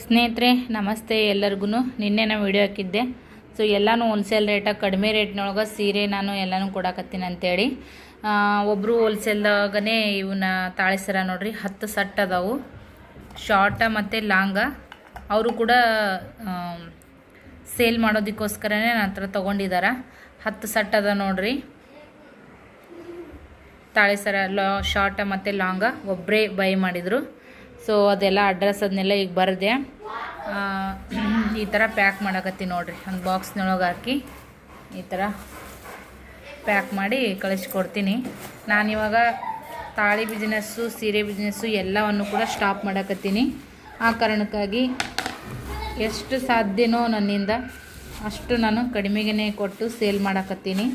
ಸ್ನೇಹಿತರೆ ನಮಸ್ತೆ ಎಲ್ಲರಿಗೂ ನಿನ್ನೆ ನಾನು ವಿಡಿಯೋ ಹಾಕಿದ್ದೆ. ಸೊ ಎಲ್ಲನೂ ಹೋಲ್ಸೇಲ್ ರೇಟಾಗಿ ಕಡಿಮೆ ರೇಟ್ನೊಳಗೆ ಸೀರೆ ನಾನು ಎಲ್ಲನೂ ಕೊಡಾಕತ್ತೀನಿ ಅಂತೇಳಿ ಒಬ್ಬರು ಹೋಲ್ಸೇಲ್ದಾಗನೇ ಇವನ್ನ ತಾಳಿಸರ ನೋಡ್ರಿ 10 ಸೆಟ್ ಅದಾವು, ಶಾರ್ಟ ಮತ್ತು ಲಾಂಗ. ಅವರು ಕೂಡ ಸೇಲ್ ಮಾಡೋದಕ್ಕೋಸ್ಕರನೇ ನನ್ನ ಹತ್ರ ತೊಗೊಂಡಿದ್ದಾರೆ. 10 ಸೆಟ್ ಅದ ನೋಡ್ರಿ ತಾಳಿಸರ ಶಾರ್ಟ ಮತ್ತು ಲಾಂಗ ಒಬ್ಬರೇ ಬೈ ಮಾಡಿದರು. ಸೊ ಅದೆಲ್ಲ ಅಡ್ರೆಸ್ ಅದನ್ನೆಲ್ಲ ಈಗ ಬರೆದೆ. ಈ ಥರ ಪ್ಯಾಕ್ ಮಾಡಕತ್ತೀನಿ ನೋಡಿರಿ, ಒಂದು ಬಾಕ್ಸ್ನೊಳಗೆ ಹಾಕಿ ಈ ಥರ ಪ್ಯಾಕ್ ಮಾಡಿ ಕಳಿಸ್ಕೊಡ್ತೀನಿ. ನಾನಿವಾಗ ತಾಳಿ ಬಿಸ್ನೆಸ್ಸು, ಸೀರೆ ಬಿಸ್ನೆಸ್ಸು ಎಲ್ಲವನ್ನು ಕೂಡ ಸ್ಟಾಪ್ ಮಾಡಕತ್ತೀನಿ. ಆ ಕಾರಣಕ್ಕಾಗಿ ಎಷ್ಟು ಸಾಧ್ಯನೋ ನನ್ನಿಂದ ಅಷ್ಟು ನಾನು ಕಡಿಮೆಗೆ ಕೊಟ್ಟು ಸೇಲ್ ಮಾಡಕತ್ತೀನಿ.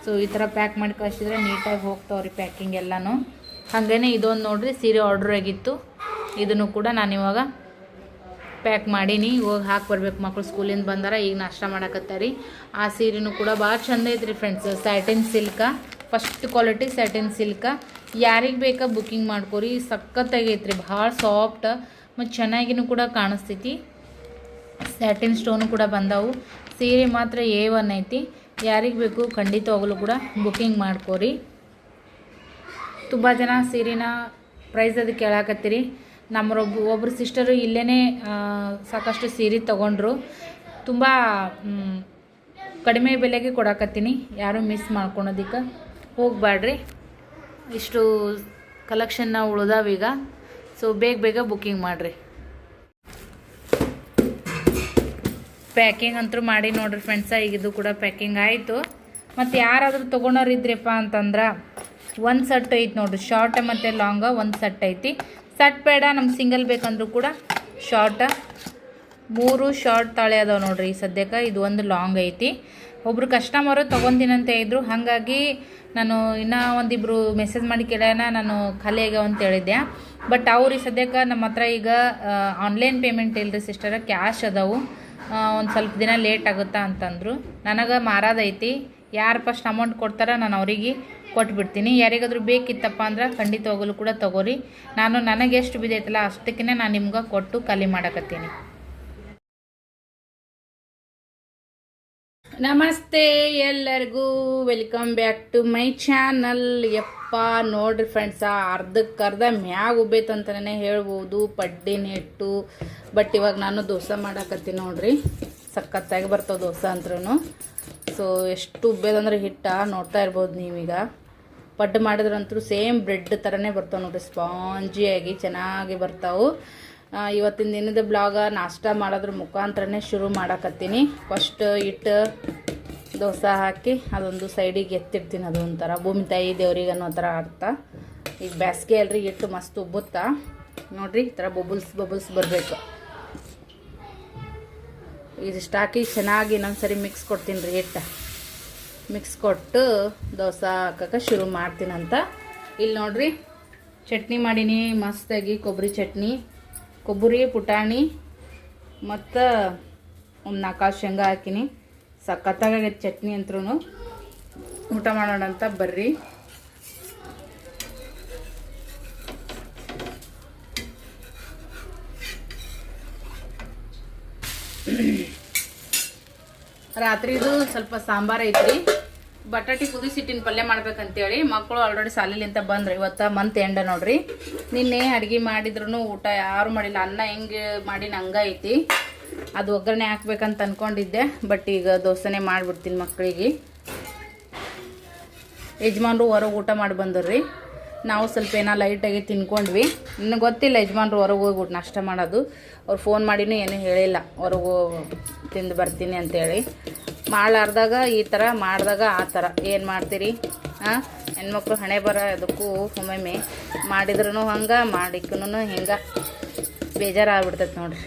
ಸೊ ಈ ಥರ ಪ್ಯಾಕ್ ಮಾಡಿ ಕಳಿಸಿದ್ರೆ ನೀಟಾಗಿ ಹೋಗ್ತಾವ್ರಿ ಪ್ಯಾಕಿಂಗ್ ಎಲ್ಲನೂ. ಹಾಗೇ ಇದೊಂದು ನೋಡಿರಿ ಸೀರೆ ಆರ್ಡ್ರ್ ಆಗಿತ್ತು, ಇದನ್ನು ಕೂಡ ನಾನಿವಾಗ ಪ್ಯಾಕ್ ಮಾಡೀನಿ. ಇವಾಗ ಹಾಕಿ ಬರ್ಬೇಕು, ಮಕ್ಕಳು ಸ್ಕೂಲಿಂದ ಬಂದಾರ, ಈಗ ನಾಷ್ಟ ಮಾಡಕತ್ತಾರಿ. ಆ ಸೀರೆನೂ ಕೂಡ ಭಾಳ ಚಂದ ಐತ್ರಿ friends. Satin silk, first quality satin silk. ಯಾರಿಗೆ ಬೇಕಾ ಬುಕ್ಕಿಂಗ್ ಮಾಡ್ಕೊರಿ, ಸಖತ್ತಾಗೈತ್ರಿ, ಭಾಳ ಸಾಫ್ಟ್ ಮತ್ತು ಚೆನ್ನಾಗಿನೂ ಕೂಡ ಕಾಣಿಸ್ತೈತಿ. ಸ್ಯಾಟಿನ್ ಸ್ಟೋನು ಕೂಡ ಬಂದವು. ಸೀರೆ ಮಾತ್ರ A1 ಐತಿ. ಯಾರಿಗೆ ಬೇಕು ಖಂಡಿತವಾಗಲೂ ಕೂಡ ಬುಕ್ಕಿಂಗ್ ಮಾಡ್ಕೊರಿ. ತುಂಬ ಜನ ಸೀರೆನ ಪ್ರೈಸ್ ಅದಕ್ಕೆ ಕೇಳಾಕತ್ತೀರಿ. ಒಬ್ಬರು ಸಿಸ್ಟರು ಇಲ್ಲೇ ಸಾಕಷ್ಟು ಸೀರೆ ತೊಗೊಂಡ್ರು. ತುಂಬ ಕಡಿಮೆ ಬೆಲೆಗೆ ಕೊಡಾಕತ್ತೀನಿ, ಯಾರೂ ಮಿಸ್ ಮಾಡ್ಕೊಳೋದಕ್ಕೆ ಹೋಗಬೇಡ್ರಿ. ಇಷ್ಟು ಕಲೆಕ್ಷನ್ನ ಉಳ್ದಾವೀಗ. ಸೊ ಬೇಗ ಬುಕ್ಕಿಂಗ್ ಮಾಡಿರಿ. ಪ್ಯಾಕಿಂಗ್ ಅಂತೂ ಮಾಡಿ ನೋಡಿರಿ ಫ್ರೆಂಡ್ಸ. ಈಗ ಇದು ಕೂಡ ಪ್ಯಾಕಿಂಗ್ ಆಯಿತು. ಮತ್ತು ಯಾರಾದರೂ ತೊಗೊಳೋರಿದ್ರಪ್ಪ ಅಂತಂದ್ರೆ ಒಂದು ಸೆಟ್ ಐತಿ ನೋಡಿರಿ, ಶಾರ್ಟ್ ಮತ್ತು ಲಾಂಗ ಒಂದು ಸೆಟ್ ಐತಿ. ಸೆಟ್ ಬೇಡ ನಮ್ಗೆ ಸಿಂಗಲ್ ಬೇಕಂದ್ರೂ ಕೂಡ ಶಾರ್ಟ 3 ಶಾರ್ಟ್ ತಾಳೆ ಅದಾವೆ ನೋಡಿರಿ ಈ ಸದ್ಯಕ್ಕೆ. ಇದು ಒಂದು ಲಾಂಗ್ ಐತಿ. ಒಬ್ಬರು ಕಸ್ಟಮರು ತೊಗೊತೀನಂತ ಇದ್ದರು, ಹಾಗಾಗಿ ನಾನು ಇನ್ನೂ ಒಂದಿಬ್ಬರು ಮೆಸೇಜ್ ಮಾಡಿ ಕೇಳೋಣ, ನಾನು ಖಾಲಿ ಆಗ್ಯಾವ ಅಂತ ಹೇಳಿದ್ದೆ. ಬಟ್ ಅವ್ರು ಈ ಸದ್ಯಕ್ಕೆ ನಮ್ಮ ಹತ್ರ ಈಗ ಆನ್ಲೈನ್ ಪೇಮೆಂಟ್ ಇಲ್ಲರಿ ಸಿಸ್ಟರ, ಕ್ಯಾಶ್ ಅದಾವು, ಒಂದು ಸ್ವಲ್ಪ ದಿನ ಲೇಟ್ ಆಗುತ್ತಾ ಅಂತಂದರು. ನನಗೆ ಮಾರೋದೈತಿ, ಯಾರು ಫಸ್ಟ್ ಅಮೌಂಟ್ ಕೊಡ್ತಾರ ನಾನು ಅವರಿಗೆ ಕೊಟ್ಬಿಡ್ತೀನಿ. ಯಾರಿಗಾದ್ರೂ ಬೇಕಿತ್ತಪ್ಪ ಅಂದ್ರೆ ಖಂಡಿತವಾಗಲೂ ಕೂಡ ತೊಗೋರಿ. ನನಗೆ ಎಷ್ಟು ಬಿದ್ದೈತಲ್ಲ ಅಷ್ಟಕ್ಕೇ ನಾನು ನಿಮ್ಗೆ ಕೊಟ್ಟು ಖಾಲಿ ಮಾಡಕತ್ತೀನಿ. ನಮಸ್ತೆ ಎಲ್ಲರಿಗೂ, welcome back to my channel. ಯಪ್ಪ ನೋಡ್ರಿ ಫ್ರೆಂಡ್ಸ, ಅರ್ಧಕ್ಕರ್ಧ ಮ್ಯಾಗ ಉಬ್ಬೈತಂತಲೇ ಹೇಳ್ಬೋದು, ಪಡ್ಡಿನ ಹಿಟ್ಟು. ಬಟ್ ಇವಾಗ ನಾನು ದೋಸೆ ಮಾಡಕತ್ತೀನಿ ನೋಡ್ರಿ, ಸಖತ್ತಾಗಿ ಬರ್ತಾವೆ ದೋಸೆ ಅಂದ್ರೂ. ಸೊ ಎಷ್ಟು ಉಬ್ಬೇದಂದ್ರೆ ಹಿಟ್ಟ ನೋಡ್ತಾ ಇರ್ಬೋದು ನೀವೀಗ. ಪಡ್ಡು ಮಾಡಿದ್ರಂತೂ ಸೇಮ್ ಬ್ರೆಡ್ ಥರನೇ ಬರ್ತಾವೆ ನೋಡ್ರಿ, ಸ್ಪಾಂಜಿಯಾಗಿ ಚೆನ್ನಾಗಿ ಬರ್ತಾವೆ. ಇವತ್ತಿನ ದಿನದ ಬ್ಲಾಗ ನಾಷ್ಟ ಮಾಡೋದ್ರ ಮುಖಾಂತರನೇ ಶುರು ಮಾಡಕತ್ತೀನಿ. ಫಸ್ಟ್ ಹಿಟ್ಟು ದೋಸೆ ಹಾಕಿ ಅದೊಂದು ಸೈಡಿಗೆ ಎತ್ತಿಡ್ತೀನಿ, ಅದು ಒಂಥರ ಭೂಮಿ ತಾಯಿ ದೇವ್ರಿಗೆ ಅನ್ನೋ ಥರ ಅರ್ಥ. ಈಗ ಬೇಸಿಗೆ ಅಲ್ರಿ, ಹಿಟ್ಟು ಮಸ್ತ್ ಉಬ್ಬುತ್ತಾ ನೋಡ್ರಿ, ಈ ಥರ ಬಬಲ್ಸ್ ಬರಬೇಕು. ಇದಿಷ್ಟು ಹಾಕಿ ಚೆನ್ನಾಗಿ ಇನ್ನೊಂದ್ಸರಿ ಮಿಕ್ಸ್ ಕೊಡ್ತೀನಿ ರೀ. ಹಿಟ್ಟು ಮಿಕ್ಸ್ ಕೊಟ್ಟು ದೋಸೆ ಹಾಕಕ್ಕೆ ಶುರು ಮಾಡ್ತೀನಂತ. ಇಲ್ಲಿ ನೋಡ್ರಿ ಚಟ್ನಿ ಮಾಡೀನಿ ಮಸ್ತಾಗಿ, ಕೊಬ್ಬರಿ ಚಟ್ನಿ, ಕೊಬ್ಬರಿ ಪುಟಾಣಿ ಮತ್ತು ಒಂದು 4 ಶೇಂಗಾ ಹಾಕಿನಿ. ಸಖತ್ತಾಗೈತೆ ಚಟ್ನಿ ಅಂತ್ರೂ. ಊಟ ಮಾಡೋಣ ಅಂತ ಬರ್ರಿ. ರಾತ್ರಿದು ಸ್ವಲ್ಪ ಸಾಂಬಾರು ಐತ್ರಿ, ಬಟಾಟಿ ಕುದಿಸಿಟ್ಟಿನ ಪಲ್ಯ ಮಾಡ್ಬೇಕಂತೇಳಿ. ಮಕ್ಕಳು ಆಲ್ರೆಡಿ ಸಾಲಿಲಿಂತ ಬಂದ್ರೆ ಇವತ್ತು ಮಂತ್ ಎಂಡ ನೋಡ್ರಿ. ನಿನ್ನೆ ಅಡುಗೆ ಮಾಡಿದ್ರು ಊಟ ಯಾರು ಮಾಡಿಲ್ಲ, ಅನ್ನ ಹೆಂಗೆ ಮಾಡಿ ಹಂಗೆ ಐತಿ. ಅದು ಒಗ್ಗರಣೆ ಹಾಕ್ಬೇಕಂತ ಅಂದ್ಕೊಂಡಿದ್ದೆ, ಬಟ್ ಈಗ ದೋಸೆನೇ ಮಾಡಿಬಿಡ್ತೀನಿ ಮಕ್ಕಳಿಗೆ. ಯಜಮಾನ್ರು ಹೊರಗೆ ಊಟ ಮಾಡಿ ಬಂದ್ರಿ, ನಾವು ಸ್ವಲ್ಪ ಏನೋ ಲೈಟಾಗಿ ತಿನ್ಕೊಂಡ್ವಿ. ನನಗೆ ಗೊತ್ತಿಲ್ಲ ಯಜಮಾನ್ರು ಹೊರಗೆ ಹೋಗಿ ನಾಷ್ಟ ಮಾಡೋದು. ಅವ್ರು ಫೋನ್ ಮಾಡಿನೂ ಏನೂ ಹೇಳಿಲ್ಲ, ಹೊರಗೆ ತಿಂದು ಬರ್ತೀನಿ ಅಂತೇಳಿ. ಮಾಡಲಾರ್ದಾಗ ಈ ಥರ, ಮಾಡಿದಾಗ ಆ ಥರ. ಏನು ಮಾಡ್ತೀರಿ ಹೆಣ್ಮಕ್ಳು ಹಣೆ ಬರ ಅದಕ್ಕೂ ಒಮ್ಮೊಮ್ಮೆ ಮಾಡಿದ್ರೂ ಹಂಗೆ, ಮಾಡಿಕ್ಕೂ ಹಿಂಗೆ ಬೇಜಾರಾಗ್ಬಿಡ್ತೈತೆ ನೋಡ್ರಿ.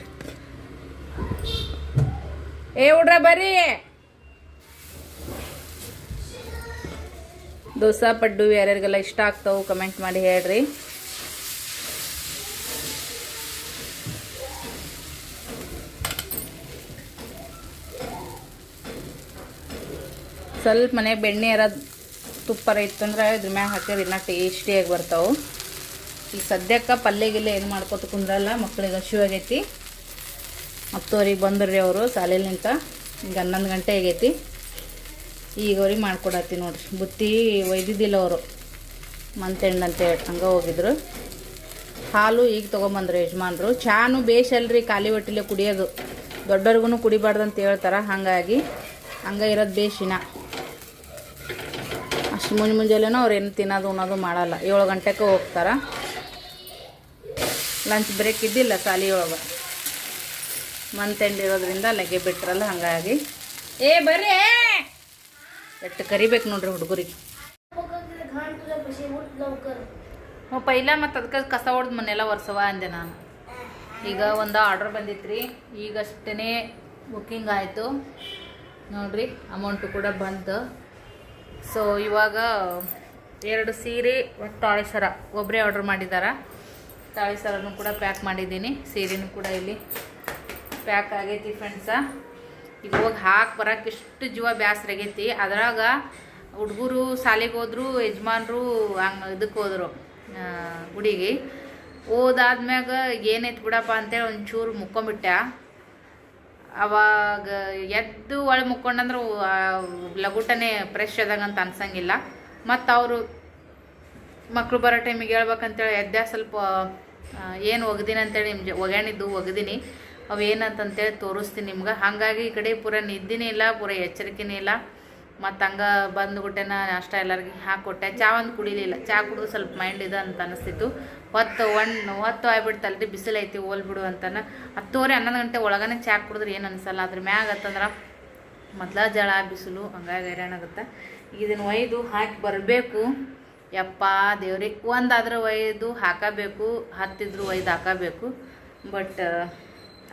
ಹುಡ್ರ ಬರ್ರಿ, ದೋಸೆ ಪಡ್ಡು ಯಾರ್ಯಾರಿಗೆಲ್ಲ ಇಷ್ಟ ಆಗ್ತಾವೆ ಕಮೆಂಟ್ ಮಾಡಿ ಹೇಳ್ರಿ. ಸ್ವಲ್ಪ ಮನೆಗೆ ಬೆಣ್ಣೆ ತುಪ್ಪರ ಇತ್ತಂದ್ರೆ ಇದ್ರ ಮ್ಯಾಗ ಹಾಕಿದ್ರೆ ಇನ್ನೂ ಟೇಸ್ಟಿಯಾಗಿ ಬರ್ತಾವೆ. ಈಗ ಸದ್ಯಕ್ಕೆ ಪಲ್ಯ ಗಿಲ್ಲೆ ಏನು ಮಾಡ್ಕೊತ ಕುಂದ್ರಲ್ಲ, ಮಕ್ಕಳಿಗೆ ಹಸಿವಾಗೈತಿ. 10ವರೆಗೆ ಬಂದ್ರಿ ಅವರು ಶಾಲೆಲಿಂತ. ಈಗ 11 ಗಂಟೆ ಆಗೈತಿ. ಈಗ ಅವ್ರಿಗೆ ಮಾಡ್ಕೊಡತ್ತಿ ನೋಡ್ರಿ. ಬುತ್ತಿ ಒಯ್ದಿದ್ದಿಲ್ಲ ಅವರು, ಮಂತ್ ಎಂಡ್ ಅಂತೇಳಿ ಹಂಗೆ ಹೋಗಿದ್ರು. ಹಾಲು ಈಗ ತೊಗೊಂಬಂದ್ರು ಯಜಮಾನ್ರು. ಚಾನು ಬೇಷಲ್ರಿ ಖಾಲಿ ಹೊಟ್ಟಿಲೆ ಕುಡಿಯೋದು, ದೊಡ್ಡವ್ರಿಗೂ ಕುಡಿಬಾರ್ದು ಅಂತ ಹೇಳ್ತಾರೆ. ಹಾಗಾಗಿ ಹಂಗೆ ಇರೋದು ಬೇಷಿನ. ಅಷ್ಟು ಮುಂಜಾನೆನೂ ಅವ್ರು ಏನು ತಿನ್ನೋದು ಉಣ್ಣೋದು ಮಾಡಲ್ಲ. 7 ಗಂಟೆಗೆ ಹೋಗ್ತಾರೆ. ಲಂಚ್ ಬ್ರೇಕ್ ಇದ್ದಿಲ್ಲ ಶಾಲೆಯೊಳಗೆ, ಮಂತ್ ಎಂಡ್ ಇರೋದ್ರಿಂದ ಲಗ್ಗೆ ಬಿಟ್ರಲ್ಲ. ಹಾಗಾಗಿ ಬರ್ರಿ ಎಟ್ಟು ಕರಿಬೇಕು ನೋಡ್ರಿ ಹುಡುಗರಿಗೆ. ಹ್ಞೂ ಪೈಲ ಮತ್ತು ಅದಕ್ಕೆ ಕಸ ಹೊಡೆದು ಮನೆಲ್ಲ ಒರೆಸವ ಅಂದೆ ನಾನು. ಈಗ ಒಂದು ಆರ್ಡ್ರ್ ಬಂದಿತ್ತು, ಈಗಷ್ಟೇ ಬುಕ್ಕಿಂಗ್ ಆಯಿತು ನೋಡ್ರಿ. ಅಮೌಂಟು ಕೂಡ ಬಂತು. ಸೊ ಇವಾಗ 2 ಸೀರೆ ಒಂದು ತಾಳಿ ಸರ ಒಬ್ಬರೇ ಆರ್ಡ್ರ್ ಮಾಡಿದ್ದಾರೆ. ತಾಳಿ ಸರನೂ ಕೂಡ ಪ್ಯಾಕ್ ಮಾಡಿದ್ದೀನಿ. ಸೀರೆನೂ ಕೂಡ ಇಲ್ಲಿ ಪ್ಯಾಕ್ ಆಗೈತಿ ಫ್ರೆಂಡ್ಸ. ಈಗ ಹೋಗಿ ಹಾಕಿ ಬರೋಕೆ ಇಷ್ಟು ಜೀವ ಬೇಸರ ಆಗೈತಿ. ಅದ್ರಾಗ ಹುಡುಗರು ಶಾಲೆಗೆ ಹೋದ್ರು, ಯಜಮಾನ್ರು ಹಂಗೆ ಇದಕ್ಕೆ ಹೋದರು ಗುಡಿಗೆ. ಓದಾದ್ಮ್ಯಾಗ ಏನೈತಿ ಬಿಡಪ್ಪ ಅಂತೇಳಿ ಒಂಚೂರು ಮುಕ್ಕೊಂಬಿಟ್ಟೆ. ಅವಾಗ ಎದ್ದು ಒಳ ಮುಕ್ಕೊಂಡಂದ್ರೆ ಲಗುಟನೆ ಫ್ರೆಶ್ ಆದಂಗಂತ ಅನ್ಸಂಗಿಲ್ಲ. ಮತ್ತು ಅವರು ಮಕ್ಕಳು ಬರೋ ಟೈಮಿಗೆ ಹೇಳ್ಬೇಕಂತೇಳಿ ಎದ್ದೆ ಸ್ವಲ್ಪ ಏನು ಒಗ್ದೀನಿ ಅಂತೇಳಿ ಒಗ್ಯಾಣಿದ್ದು ಒಗ್ದೀನಿ. ಅವು ಏನಂತಂತೇಳಿ ತೋರಿಸ್ತೀನಿ ನಿಮ್ಗೆ. ಹಾಗಾಗಿ ಈ ಕಡೆ ಪೂರ ನಿದ್ದಿನೇ ಇಲ್ಲ, ಪೂರ ಎಚ್ಚರಿಕೆನೇ ಇಲ್ಲ. ಮತ್ತು ಹಂಗೆ ಬಂದುಬಿಟ್ಟೆನ ನಾಷ್ಟ ಎಲ್ಲರಿಗೆ ಹಾಕ್ಕೊಟ್ಟೆ. ಚಾ ಒಂದು ಕುಡಿಲಿಲ್ಲ. ಚಾ ಕುಡಿದು ಸ್ವಲ್ಪ ಮೈಂಡ್ ಇದೆ ಅಂತ ಅನಿಸ್ತಿತ್ತು. ಹೊತ್ತು ಆಗ್ಬಿಡ್ತಲ್ರಿ, ಬಿಸಿಲೈತಿ ಹೋಲ್ಬಿಡು ಅಂತಾನೆ. 10:30 11 ಗಂಟೆ ಒಳಗನೆ ಚಾ ಕುಡಿದ್ರೆ ಏನು ಅನಿಸಲ್ಲ. ಅದ್ರ ಮ್ಯಾಗ ಅಂತಂದ್ರೆ ಮೊದಲ ಜಳ ಬಿಸಿಲು ಹಂಗಾಗಿ ಹೈರಾಣಾಗುತ್ತೆ. ಇದನ್ನು ಒಯ್ದು ಹಾಕಿ ಬರಬೇಕು. ಯಪ್ಪ ದೇವ್ರಿ, ಒಂದಾದ್ರೆ ಒಯ್ದು ಹಾಕಬೇಕು, 10 ಇದ್ರೂ ಒಯ್ದು ಹಾಕಬೇಕು. ಬಟ್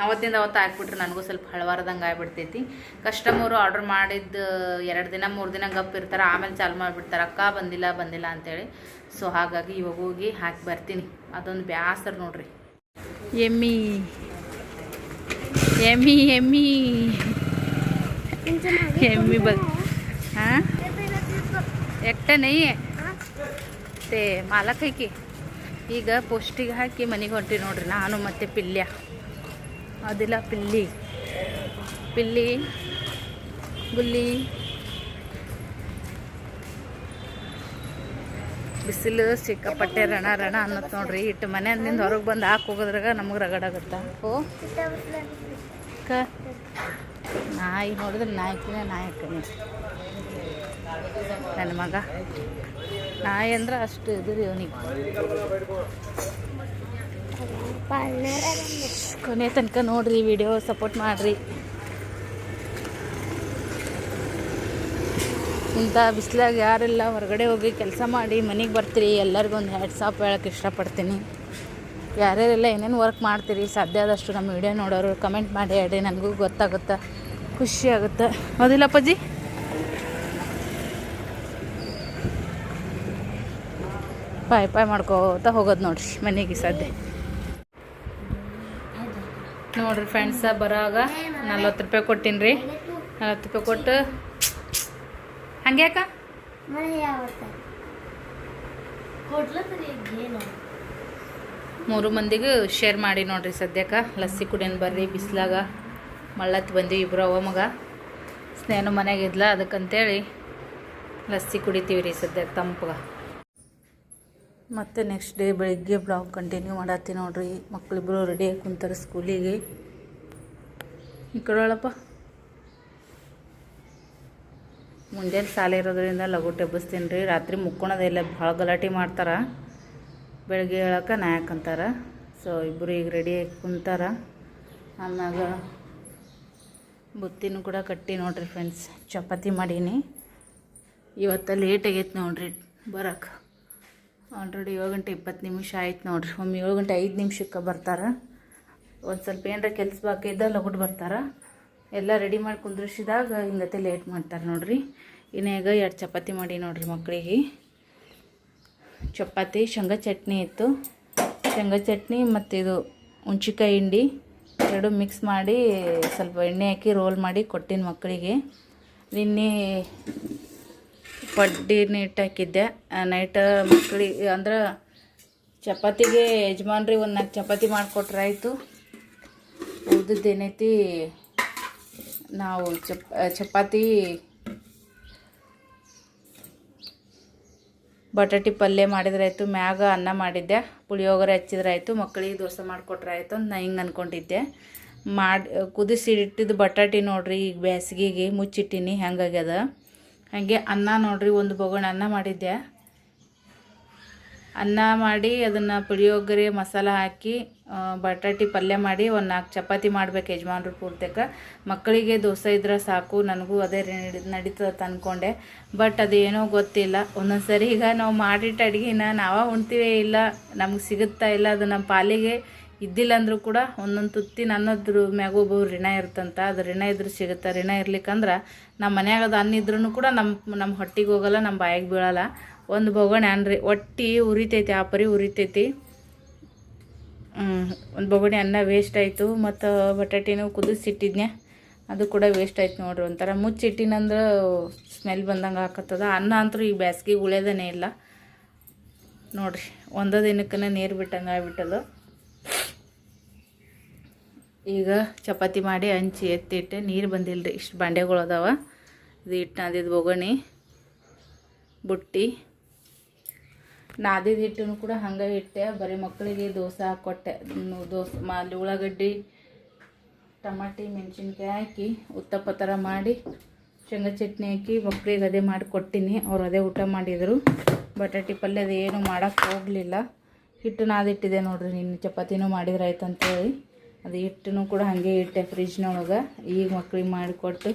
ಅವತ್ತಿಂದ ಅವತ್ತು ಹಾಕ್ಬಿಟ್ರೆ ನನಗೂ ಸ್ವಲ್ಪ ಹಳವಾರದಂಗೆ ಆಗ್ಬಿಡ್ತೈತಿ. ಕಸ್ಟಮರು ಆರ್ಡ್ರ್ ಮಾಡಿದ್ದು 2 ದಿನ 3 ದಿನ ಗಪ್ ಇರ್ತಾರೆ, ಆಮೇಲೆ ಚಾಲು ಮಾಡಿಬಿಡ್ತಾರೆ, ಅಕ್ಕ ಬಂದಿಲ್ಲ ಅಂತೇಳಿ. ಸೊ ಹಾಗಾಗಿ ಇವಾಗ ಹೋಗಿ ಹಾಕಿ ಬರ್ತೀನಿ. ಅದೊಂದು ಬ್ಯಾಸರ ನೋಡ್ರಿ. ಎಮ್ಮಿ ಎಮ್ಮಿ ಎಮ್ಮಿ ಎಮ್ಮಿ ಹಾಂ ಎಟ್ಟನೇ ತೇ ಮಾಲಕ್ ಹಾಕಿ ಈಗ ಪೋಸ್ಟಿಗೆ ಹಾಕಿ ಮನೆಗೆ ಹೊಂಟಿ ನೋಡ್ರಿ. ನಾನು ಮತ್ತು ಪಿಲ್ಯ ಅದಿಲ್ಲ, ಪಿಲ್ಲಿ ಗುಲ್ಲಿ. ಬಿಸಿಲು ಸಿಕ್ಕಾಪಟ್ಟೆ ರಣ ಅನ್ನತ್ ನೋಡ್ರಿ. ಇಟ್ಟು ಮನೆ ಅಂದಿಂದ ಹೊರಗೆ ಬಂದು ಹಾಕಿ ಹೋಗೋದ್ರಾಗ ನಮಗೆ ರಗಡಾಗುತ್ತಾ. ನಾಯಿ ನೋಡಿದ್ರೆ ನಾಯಕನೇ ನನ್ನ ಮಗ. ನಾಯಿ ಅಂದ್ರೆ ಅಷ್ಟು ಇದು ರೀ ಅವನಿಗೆ. ಕೊನೆ ತನಕ ನೋಡ್ರಿ ವಿಡಿಯೋ, ಸಪೋರ್ಟ್ ಮಾಡಿರಿ. ಇಂಥ ಬಿಸಿಲಾಗ ಯಾರೆಲ್ಲ ಹೊರಗಡೆ ಹೋಗಿ ಕೆಲಸ ಮಾಡಿ ಮನೆಗೆ ಬರ್ತೀರಿ, ಎಲ್ಲರಿಗೂ ಒಂದು ಹ್ಯಾಟ್ಸ್ ಆಫ್ ಹೇಳೋಕ್ಕೆ ಇಷ್ಟಪಡ್ತೀನಿ. ಯಾರ್ಯಾರೆಲ್ಲ ಏನೇನು ವರ್ಕ್ ಮಾಡ್ತೀರಿ ಸಾಧ್ಯ ಆದಷ್ಟು ನಮ್ಮ ವಿಡಿಯೋ ನೋಡೋರು ಕಮೆಂಟ್ ಮಾಡಿ ಹೇಳ್ರಿ. ನನಗೂ ಗೊತ್ತಾಗುತ್ತೆ, ಖುಷಿ ಆಗುತ್ತೆ. ಹೌದಿಲ್ಲಪ್ಪಾಜಿ? ಪಾಯ್ ಮಾಡ್ಕೋತ ಹೋಗೋದು ನೋಡ್ರಿ ಮನೆಗೆ ಸದ್ಯ. ನೋಡ್ರಿ ಫ್ರೆಂಡ್ಸ, ಬರೋವಾಗ 40 ರೂಪಾಯಿ ಕೊಟ್ಟೀನಿ ರೀ. 40 ರೂಪಾಯಿ ಕೊಟ್ಟು ಹಂಗ್ಯಾಕ 3 ಮಂದಿಗೂ ಶೇರ್ ಮಾಡಿ ನೋಡ್ರಿ. ಸದ್ಯಕ್ಕೆ ಲಸ್ಸಿ ಕುಡಿಯೋಣ ಬರ್ರಿ. ಬಿಸಿಲಾಗ ಮಳ್ಳತ್ತು ಬಂದೀವಿ ಇಬ್ಬರು ಅವ ಮಗ. ಸ್ನೇಹನು ಮನೆಯಾಗಿದ್ಲ, ಅದಕ್ಕಂತೇಳಿ ಲಸ್ಸಿ ಕುಡಿತೀವಿ ರೀ ಸದ್ಯಕ್ಕೆ ತಂಪಗೆ. ಮತ್ತು ನೆಕ್ಸ್ಟ್ ಡೇ ಬೆಳಿಗ್ಗೆ ಬ್ಲಾಗ್ ಕಂಟಿನ್ಯೂ ಮಾಡತ್ತಿ ನೋಡ್ರಿ. ಮಕ್ಕಳಿಬ್ಬರು ರೆಡಿಯಾಗಿ ಕುಂತಾರೆ ಸ್ಕೂಲಿಗೆ. ಈ ಕಡೆಯೊಳಪ್ಪ ಮುಂಜಾನೆ ಶಾಲೆ ಇರೋದ್ರಿಂದ ಲಘು ಎಬ್ಬಿಸ್ತೀನಿ ರೀ. ರಾತ್ರಿ ಮುಕ್ಕೊಳೋದೆಲ್ಲ ಭಾಳ ಗಲಾಟೆ ಮಾಡ್ತಾರೆ, ಬೆಳಗ್ಗೆ ಹೇಳಕ್ಕೆ ನಾಯಕಂತಾರೆ. ಸೊ ಇಬ್ಬರು ಈಗ ರೆಡಿಯಾಗಿ ಕುಂತಾರ. ಆಮ್ಯಾಗ ಬುತ್ತಿನೂ ಕೂಡ ಕಟ್ಟಿ ನೋಡ್ರಿ ಫ್ರೆಂಡ್ಸ್. ಚಪಾತಿ ಮಾಡೀನಿ. ಇವತ್ತು ಲೇಟ್ ಆಗೈತೆ ನೋಡ್ರಿ ಬರೋಕೆ. ಆಲ್ರೆಡಿ 7 ಗಂಟೆ 20 ನಿಮಿಷ ಆಯ್ತು ನೋಡ್ರಿ. ಒಮ್ಮೆ 7 ಗಂಟೆ 5 ನಿಮಿಷಕ್ಕೆ ಬರ್ತಾರೆ. ಒಂದು ಸ್ವಲ್ಪ ಏನಾರ ಕೆಲಸ ಬಾಕಿ ಇದ್ದ ಲಗುಟ್ ಬರ್ತಾರೆ. ಎಲ್ಲ ರೆಡಿ ಮಾಡಿ ಕುಂದ್ರಿಸಿದಾಗ ಹಿಂಗತ್ತೆ ಲೇಟ್ ಮಾಡ್ತಾರೆ ನೋಡ್ರಿ. ಇನ್ನೇಗ 2 ಚಪಾತಿ ಮಾಡಿ ನೋಡ್ರಿ ಮಕ್ಕಳಿಗೆ. ಚಪಾತಿ, ಶೇಂಗಾ ಚಟ್ನಿ ಇತ್ತು. ಶೇಂಗಾ ಚಟ್ನಿ ಮತ್ತು ಇದು ಹುಣ್ಚಿಕಾಯಿ ಹಿಂಡಿ 2 ಮಿಕ್ಸ್ ಮಾಡಿ ಸ್ವಲ್ಪ ಎಣ್ಣೆ ಹಾಕಿ ರೋಲ್ ಮಾಡಿ ಕೊಟ್ಟಿನಿ ಮಕ್ಕಳಿಗೆ. ನಿನ್ನೆ ಪಡ್ಡಿನ ಹಿಟ್ಟು ಹಾಕಿದ್ದೆ ನೈಟ್ ಮಕ್ಕಳಿಗೆ. ಅಂದ್ರೆ ಚಪಾತಿಗೆ ಯಜಮಾನ್ರಿ ಒಂದು 4 ಚಪಾತಿ ಮಾಡಿಕೊಟ್ರೆ ಆಯಿತು. ಉಳ್ದದ್ದೇನೈತಿ ನಾವು ಚಪಾತಿ ಬಟಾಟಿ ಪಲ್ಯ ಮಾಡಿದ್ರಾಯ್ತು, ಮ್ಯಾಗ ಅನ್ನ ಮಾಡಿದ್ದೆ, ಪುಳಿಯೋಗರೆ ಹಚ್ಚಿದ್ರಾಯ್ತು, ಮಕ್ಕಳಿಗೆ ದೋಸೆ ಮಾಡಿಕೊಟ್ರಾಯ್ತು ಅಂತ ನಾ ಹಿಂಗೆ ಅಂದ್ಕೊಂಡಿದ್ದೆ. ಕುದಿಸಿಟ್ಟಿದ್ದು ಬಟಾಟಿ ನೋಡ್ರಿ ಈಗ ಬೇಸಿಗೆಗೆ ಮುಚ್ಚಿಟ್ಟಿನಿ ಹೆಂಗಾಗ್ಯದ. ಹಾಗೆ ಅನ್ನ ನೋಡ್ರಿ, ಒಂದು ಬೊಗಣೆ ಅನ್ನ ಮಾಡಿದ್ದೆ. ಅನ್ನ ಮಾಡಿ ಅದನ್ನು ಪುಳಿಯೋಗರೆ ಮಸಾಲ ಹಾಕಿ ಬಟಾಟಿ ಪಲ್ಯ ಮಾಡಿ ಒಂದು 4 ಚಪಾತಿ ಮಾಡ್ಬೇಕು ಯಜಮಾನ್ರು ಪೂರ್ತಕ. ಮಕ್ಕಳಿಗೆ ದೋಸೆ ಇದ್ರೆ ಸಾಕು, ನನಗೂ ಅದೇ ನಡೀತದೆ ಅಂದ್ಕೊಂಡೆ. ಬಟ್ ಅದೇನೋ ಗೊತ್ತಿಲ್ಲ, ಒಂದೊಂದು ಸರಿ ಈಗ ನಾವು ಮಾಡಿಟ್ಟ ಅಡುಗೆನ ನಾವೇ ಉಣ್ತೀವೇ ಇಲ್ಲ, ನಮ್ಗೆ ಸಿಗುತ್ತಾ ಇಲ್ಲ, ಅದು ನಮ್ಮ ಪಾಲಿಗೆ ಇದ್ದಿಲ್ಲ ಅಂದರೂ ಕೂಡ ಒಂದೊಂದು ತುತ್ತಿ ನನ್ನದ್ರ ಮ್ಯಾಗ ಒಬ್ಬರು ಋಣ ಇರ್ತಂತ. ಅದು ಋಣ ಇದ್ರೆ ಸಿಗುತ್ತೆ. ಋಣ ಇರ್ಲಿಕ್ಕಂದ್ರೆ ನಮ್ಮ ಮನ್ಯಾಗ ಅದು ಅನ್ನ ಇದ್ರೂ ಕೂಡ ನಮ್ಮ ಹೊಟ್ಟಿಗೆ ಹೋಗಲ್ಲ, ನಮ್ಮ ಬಾಯಿಗೆ ಬೀಳಲ್ಲ. ಒಂದು ಬೊಗಣೆ ಅನ್ರಿ ಹೊಟ್ಟಿ ಉರಿತೈತಿ, ಆ ಪರಿ ಉರಿತೈತಿ. ಒಂದು ಬೊಗಣೆ ಅನ್ನ ವೇಸ್ಟ್ ಆಯಿತು. ಮತ್ತು ಬಟಾಟಿನೂ ಕುದಿಸಿಟ್ಟಿದ್ನೆ, ಅದು ಕೂಡ ವೇಸ್ಟ್ ಆಯ್ತು ನೋಡ್ರಿ. ಒಂಥರ ಮುಚ್ಚಿಟ್ಟಿನಂದ್ರೆ ಸ್ಮೆಲ್ ಬಂದಂಗೆ ಹಾಕತ್ತದ. ಅನ್ನ ಅಂತೂ ಈ ಬೇಸಿಗೆ ಉಳಿಯೋದೇ ಇಲ್ಲ ನೋಡ್ರಿ. ಒಂದೇ ದಿನಕ್ಕೇ ನೀರು ಬಿಟ್ಟಂಗೆ ಆಗ್ಬಿಟ್ಟದು. ಈಗ ಚಪಾತಿ ಮಾಡಿ ಹಂಚಿ ಎತ್ತಿಟ್ಟೆ, ನೀರು ಬಂದಿಲ್ಲ ರೀ. ಇಷ್ಟು ಬಾಂಡೆಗಳು ಅದಾವ. ಇದು ಹಿಟ್ಟು ನಾದಿದ್ದು ಬೊಗಣಿ, ಬುಟ್ಟಿ ನಾದಿದ ಹಿಟ್ಟನ್ನು ಕೂಡ ಹಂಗೆ ಇಟ್ಟೆ. ಬರೀ ಮಕ್ಕಳಿಗೆ ದೋಸೆ ಹಾಕ್ಕೊಟ್ಟೆ. ದೋಸೆ ಅಲ್ಲಿ ಉಳ್ಳಾಗಡ್ಡಿ, ಟಮಾಟಿ, ಮೆಣಸಿನ್ಕಾಯಿ ಹಾಕಿ ಉತ್ತಪ್ಪ ಥರ ಮಾಡಿ ಶೇಂಗಾ ಚಟ್ನಿ ಹಾಕಿ ಮಕ್ಕಳಿಗೆ ಅದೇ ಮಾಡಿ ಕೊಟ್ಟಿನಿ. ಅವ್ರು ಅದೇ ಊಟ ಮಾಡಿದರು. ಬಟಾಟಿ ಪಲ್ಯ ಅದು ಏನು ಮಾಡೋಕ್ಕೆ ಹೋಗಲಿಲ್ಲ. ಹಿಟ್ಟು ನಾದಿಟ್ಟಿದೆ ನೋಡ್ರಿ, ನಿನ್ನ ಚಪಾತಿನೂ ಮಾಡಿದ್ರಾಯ್ತು ಅಂತೇಳಿ ಅದು ಹಿಟ್ಟನ್ನು ಕೂಡ ಹಾಗೆ ಇಟ್ಟೆ ಫ್ರಿಜ್ನೊಳಗೆ. ಈಗ ಮಕ್ಕಳಿಗೆ ಮಾಡಿಕೊಟ್ಟು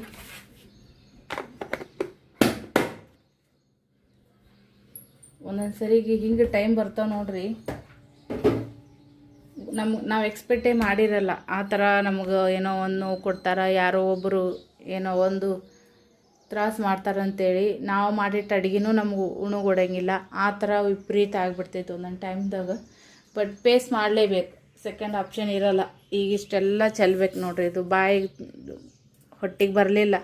ಒಂದೊಂದು ಸರಿಗೆ ಹಿಂಗೆ ಟೈಮ್ ಬರ್ತಾವೆ ನೋಡ್ರಿ, ನಾವು ಎಕ್ಸ್ಪೆಕ್ಟೇ ಮಾಡಿರಲ್ಲ. ಆ ಥರ ನಮ್ಗೆ ಏನೋ ಒಂದು ನೋವು ಕೊಡ್ತಾರೆ, ಯಾರೋ ಒಬ್ಬರು ಏನೋ ಒಂದು ತ್ರಾಸು ಮಾಡ್ತಾರಂತೇಳಿ ನಾವು ಮಾಡಿಟ್ಟ ಅಡುಗೆನೂ ನಮ್ಗೆ ಉಣಗೊಡಂಗಿಲ್ಲ. ಆ ಥರ ವಿಪರೀತ ಆಗಿಬಿಡ್ತೈತೆ ಒಂದೊಂದು ಟೈಮ್ದಾಗ. ಬಟ್ ಫೇಸ್ ಮಾಡಲೇಬೇಕು, ಸೆಕೆಂಡ್ ಆಪ್ಷನ್ ಇರೋಲ್ಲ. ಈಗ ಇಷ್ಟೆಲ್ಲ ಚೆಲ್ಬೇಕು ನೋಡ್ರಿ. ಇದು ಬಾಯಿಗೆ ಹೊಟ್ಟಿಗೆ ಬರಲಿಲ್ಲ.